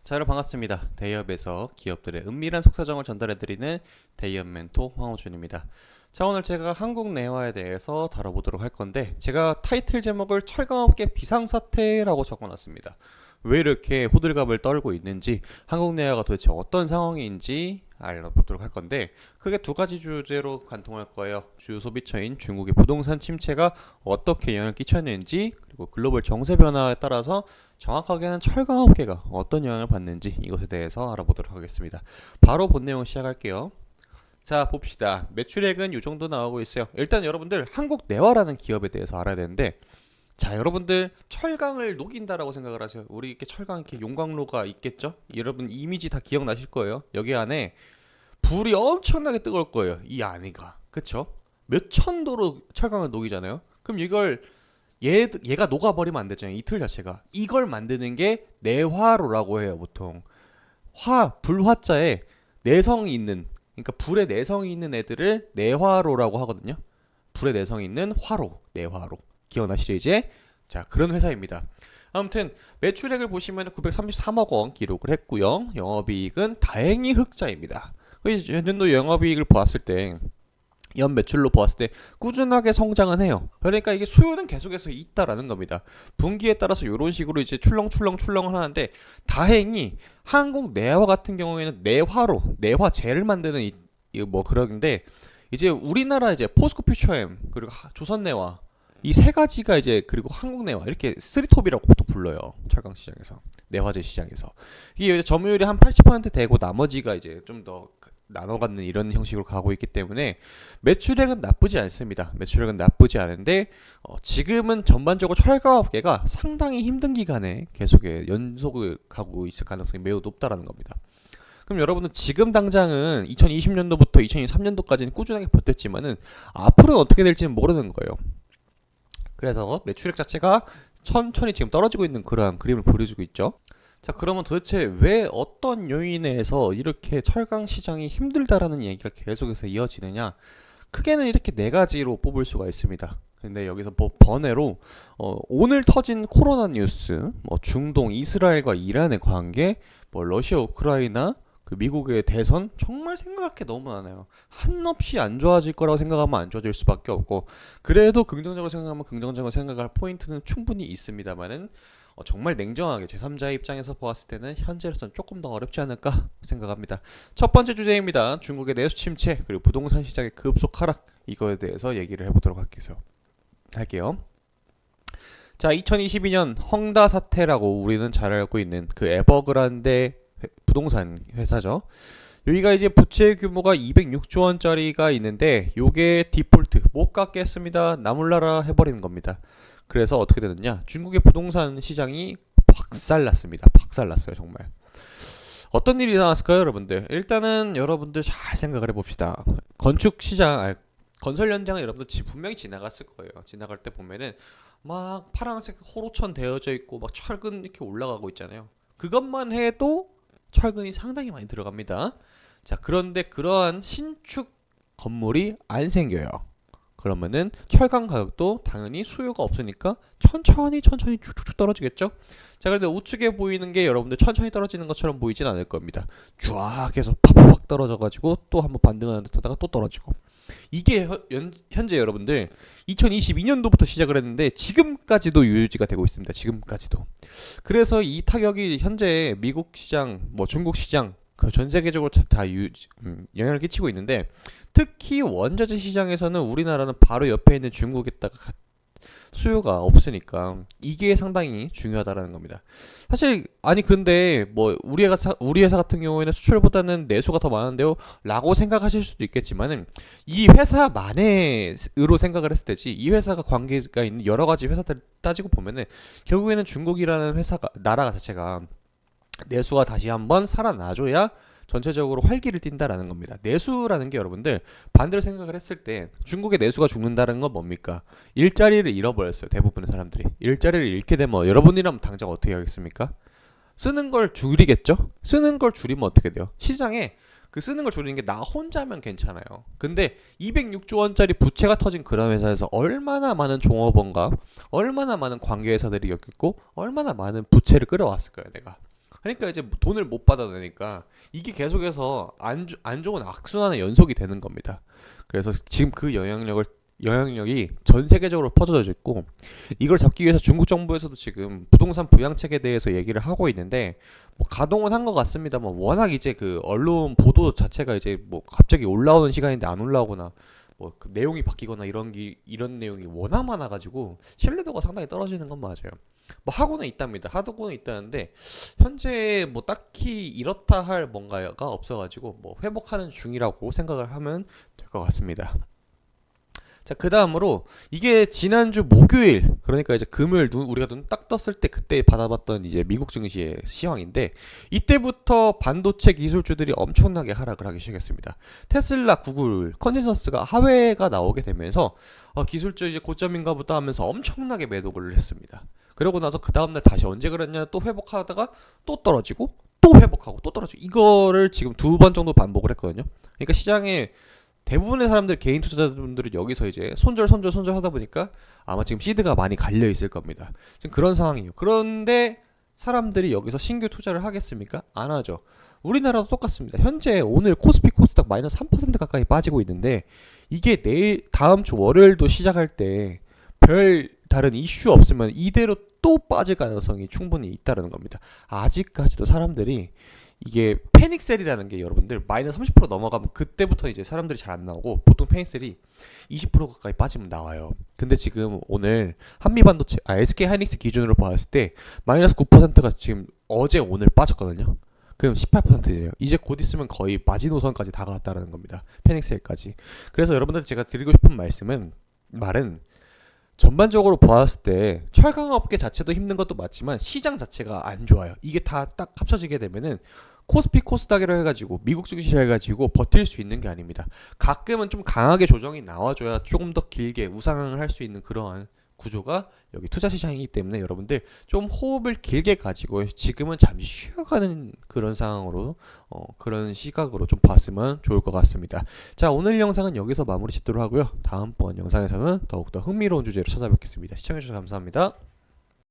자, 여러분 반갑습니다. 대기업에서 기업들의 은밀한 속사정을 전달해드리는 대기업 멘토 황호준입니다. 자, 오늘 제가 한국 내화에 대해서 다뤄보도록 할 건데, 제가 타이틀 제목을 철강업계 비상사태라고 적어놨습니다. 왜 이렇게 호들갑을 떨고 있는지, 한국 내화가 도대체 어떤 상황인지 알아보도록 할 건데, 크게 두 가지 주제로 관통할 거예요. 주요 소비처인 중국의 부동산 침체가 어떻게 영향을 끼쳤는지, 그리고 글로벌 정세 변화에 따라서 정확하게는 철강업계가 어떤 영향을 받는지 이것에 대해서 알아보도록 하겠습니다. 바로 본 내용 시작할게요. 자, 봅시다. 매출액은 이 정도 나오고 있어요. 일단 여러분들 한국내화라는 기업에 대해서 알아야 되는데, 자, 여러분들 철강을 녹인다라고 생각을 하세요. 우리 이렇게 철강 이렇게 용광로가 있겠죠? 여러분 이미지 다 기억나실 거예요. 여기 안에 불이 엄청나게 뜨거울 거예요. 이 안에가. 그쵸? 몇 천 도로 철강을 녹이잖아요. 그럼 이걸 얘가 녹아버리면 안 되잖아요. 이 틀 자체가. 이걸 만드는 게 내화로라고 해요. 보통 불화자에 내성이 있는, 그러니까 불에 내성이 있는 애들을 내화로라고 하거든요. 불에 내성이 있는 화로, 내화로. 기억나시죠 이제? 자, 그런 회사입니다. 아무튼 매출액을 보시면 933억 원 기록을 했고요. 영업이익은 다행히 흑자입니다. 연년도 영업이익을 보았을 때, 연 매출로 보았을 때 꾸준하게 성장은 해요. 그러니까 이게 수요는 계속해서 있다라는 겁니다. 분기에 따라서 이런 식으로 이제 출렁출렁 하는데, 다행히 한국 내화 같은 경우에는 내화로 내화재를 만드는 뭐 그런데, 이제 우리나라 이제 포스코 퓨처엠 그리고 조선내화 이 세 가지가 이제, 그리고 한국내화, 이렇게 쓰리톱이라고 보통 불러요. 철강 시장에서, 내화재 시장에서. 이게 점유율이 한 80% 되고 나머지가 이제 좀 더 나눠 갖는 이런 형식으로 가고 있기 때문에 매출액은 나쁘지 않습니다. 매출액은 나쁘지 않은데 지금은 전반적으로 철강업계가 상당히 힘든 기간에 계속해 연속을 가고 있을 가능성이 매우 높다라는 겁니다. 그럼 여러분은 지금 당장은 2020년도부터 2023년도까지는 꾸준하게 버텼지만은 앞으로는 어떻게 될지는 모르는 거예요. 그래서 매출액 자체가 천천히 지금 떨어지고 있는 그러한 그림을 보여주고 있죠. 자, 그러면 도대체 왜 어떤 요인에서 이렇게 철강 시장이 힘들다라는 얘기가 계속해서 이어지느냐? 크게는 이렇게 네 가지로 뽑을 수가 있습니다. 근데 여기서 뭐 번외로 오늘 터진 코로나 뉴스, 뭐 중동 이스라엘과 이란의 관계, 뭐 러시아 우크라이나, 그 미국의 대선, 정말 생각할 게 너무 많아요. 한없이 안 좋아질 거라고 생각하면 안 좋아질 수밖에 없고, 그래도 긍정적으로 생각하면 긍정적으로 생각할 포인트는 충분히 있습니다만은, 정말 냉정하게 제3자의 입장에서 보았을 때는 현재로서는 조금 더 어렵지 않을까 생각합니다. 첫 번째 주제입니다. 중국의 내수 침체 그리고 부동산 시장의 급속 하락, 이거에 대해서 얘기를 해보도록 할게요. 자, 2022년 헝다 사태라고 우리는 잘 알고 있는 그 에버그란데 부동산 회사죠. 여기가 이제 부채 규모가 206조 원짜리가 있는데, 요게 디폴트 못 갚겠습니다, 나몰라라 해버리는 겁니다. 그래서 어떻게 되느냐, 중국의 부동산 시장이 박살났습니다. 박살났어요. 정말 어떤 일이 일어났을까요 여러분들? 일단은 여러분들 잘 생각을 해봅시다. 건축 시장, 건설 현장은 여러분들 분명히 지나갔을 거예요. 지나갈 때 보면은 막 파란색 호로천 되어져 있고 막 철근 이렇게 올라가고 있잖아요. 그것만 해도 철근이 상당히 많이 들어갑니다. 자, 그런데 그러한 신축 건물이 안 생겨요. 그러면은 철강 가격도 당연히 수요가 없으니까 천천히 쭉쭉 떨어지겠죠. 자, 그런데 우측에 보이는 게 여러분들 천천히 떨어지는 것처럼 보이진 않을 겁니다. 쫙 해서 팍팍 떨어져가지고 또 한번 반등하는 듯 하다가 또 떨어지고, 이게 현재 여러분들 2022년도부터 시작을 했는데 지금까지도 유지가 되고 있습니다. 지금까지도. 그래서 이 타격이 현재 미국 시장, 뭐 중국 시장, 전 세계적으로 다 영향을 끼치고 있는데, 특히 원자재 시장에서는 우리나라는 바로 옆에 있는 중국에다가 수요가 없으니까 이게 상당히 중요하다라는 겁니다. 사실 근데 뭐 우리 회사 같은 경우에는 수출보다는 내수가 더 많은데요 라고 생각하실 수도 있겠지만은, 이 회사만의로 생각을 했을 때지, 이 회사가 관계가 있는 여러 가지 회사들 따지고 보면은 결국에는 중국이라는 나라 자체가 내수가 다시 한번 살아나줘야 전체적으로 활기를 띈다라는 겁니다. 내수라는 게 여러분들 반대로 생각을 했을 때, 중국의 내수가 죽는다는 건 뭡니까? 일자리를 잃어버렸어요. 대부분의 사람들이 일자리를 잃게 되면 여러분이라면 당장 어떻게 하겠습니까? 쓰는 걸 줄이겠죠? 쓰는 걸 줄이면 어떻게 돼요? 시장에 그 쓰는 걸 줄이는 게 나 혼자면 괜찮아요. 근데 206조 원짜리 부채가 터진 그런 회사에서 얼마나 많은 종업원과 얼마나 많은 관계회사들이 엮였고 얼마나 많은 부채를 끌어왔을 거예요, 내가. 그러니까 이제 돈을 못 받아내니까 이게 계속해서 안 좋은 악순환의 연속이 되는 겁니다. 그래서 지금 그 영향력이 전 세계적으로 퍼져져 있고, 이걸 잡기 위해서 중국 정부에서도 지금 부동산 부양책에 대해서 얘기를 하고 있는데, 뭐 가동은 한 것 같습니다만 워낙 이제 그 언론 보도 자체가 이제 뭐 갑자기 올라오는 시간인데 안 올라오거나 뭐그 내용이 바뀌거나 이런 내용이 워낙 많아가지고 신뢰도가 상당히 떨어지는 건 맞아요. 뭐 하고는 있답니다. 하고는 있다는데 현재 뭐 딱히 이렇다 할 뭔가가 없어가지고 뭐 회복하는 중이라고 생각을 하면 될 것 같습니다. 자, 그 다음으로 이게 지난주 목요일, 그러니까 이제 금요일 우리가 눈 딱 떴을 때 그때 받아봤던 이제 미국 증시의 시황인데, 이때부터 반도체 기술주들이 엄청나게 하락을 하기 시작했습니다. 테슬라, 구글, 컨센서스가 하회가 나오게 되면서 기술주 이제 고점인가 보다 하면서 엄청나게 매도를 했습니다. 그러고 나서 그 다음날 다시 언제 그랬냐 또 회복하다가 또 떨어지고 또 회복하고 또 떨어지고, 이거를 지금 두 번 정도 반복을 했거든요. 그러니까 시장에 대부분의 사람들, 개인 투자자분들은 여기서 이제 손절 하다 보니까 아마 지금 시드가 많이 갈려 있을 겁니다. 지금 그런 상황이에요. 그런데 사람들이 여기서 신규 투자를 하겠습니까? 안 하죠. 우리나라도 똑같습니다. 현재 오늘 코스피 코스닥 마이너스 3% 가까이 빠지고 있는데, 이게 다음 주 월요일도 시작할 때 별 다른 이슈 없으면 이대로 또 빠질 가능성이 충분히 있다는 겁니다. 아직까지도 사람들이, 이게 패닉셀이라는 게 여러분들 마이너스 30% 넘어가면 그때부터 이제 사람들이 잘 안 나오고, 보통 패닉셀이 20% 가까이 빠지면 나와요. 근데 지금 오늘 한미반도체, SK 하이닉스 기준으로 봤을 때 마이너스 9%가 지금 어제 오늘 빠졌거든요. 그럼 18%예요. 이제 곧 있으면 거의 마지노선까지 다가왔다는 겁니다. 패닉셀까지. 그래서 여러분들 제가 드리고 싶은 말은, 전반적으로 보았을 때 철강업계 자체도 힘든 것도 맞지만 시장 자체가 안 좋아요. 이게 다 딱 합쳐지게 되면은 코스피 코스닥이라 해가지고 미국 증시라 해가지고 버틸 수 있는 게 아닙니다. 가끔은 좀 강하게 조정이 나와줘야 조금 더 길게 우상향을 할 수 있는 그러한 구조가 여기 투자 시장이기 때문에, 여러분들 좀 호흡을 길게 가지고 지금은 잠시 쉬어가는 그런 상황으로, 그런 시각으로 좀 봤으면 좋을 것 같습니다. 자, 오늘 영상은 여기서 마무리 짓도록 하고요. 다음번 영상에서는 더욱더 흥미로운 주제로 찾아뵙겠습니다. 시청해주셔서 감사합니다.